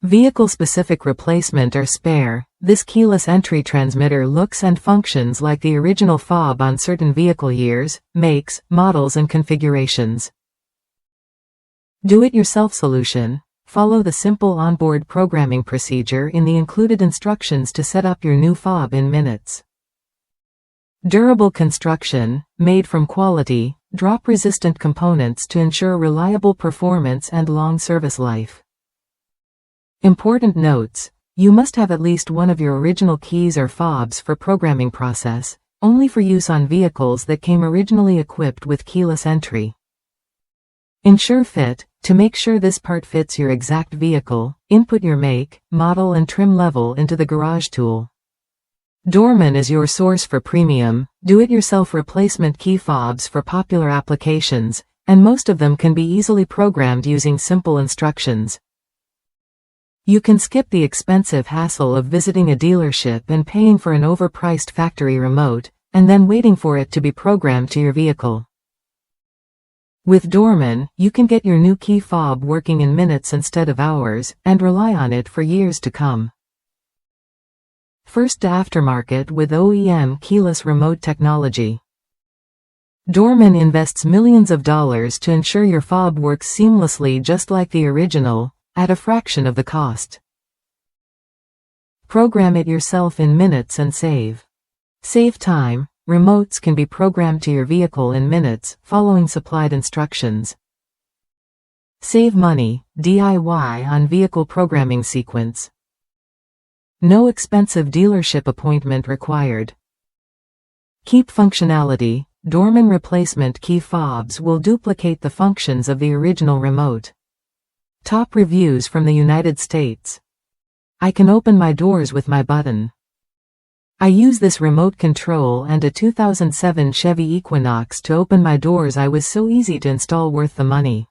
Vehicle-specific replacement or spare. This keyless entry transmitter looks and functions like the original fob on certain vehicle years, makes, models and configurations. Do-it-yourself solution. Follow the simple onboard programming procedure in the included instructions to set up your new fob in minutes. Durable construction, made from quality, drop-resistant components to ensure reliable performance and long service life. Important notes. You must have at least one of your original keys or fobs for programming process, only for use on vehicles that came originally equipped with keyless entry. Ensure fit. To make sure this part fits your exact vehicle, input your make, model and trim level into the garage tool. Dorman is your source for premium, do-it-yourself replacement key fobs for popular applications, and most of them can be easily programmed using simple instructions. You can skip the expensive hassle of visiting a dealership and paying for an overpriced factory remote, and then waiting for it to be programmed to your vehicle. With Dorman, you can get your new key fob working in minutes instead of hours, and rely on it for years to come. First to aftermarket with OEM keyless remote technology. Dorman invests millions of dollars to ensure your fob works seamlessly just like the original, at a fraction of the cost. Program it yourself in minutes and save. Save time. Remotes can be programmed to your vehicle in minutes, following supplied instructions. Save money. DIY on vehicle programming sequence. No expensive dealership appointment required. Keep functionality. Dorman replacement key fobs will duplicate the functions of the original remote. Top reviews from the United States. I can open my doors with my button. I use this remote control and a 2007 Chevy Equinox to open my doors. I was so easy to install, worth the money.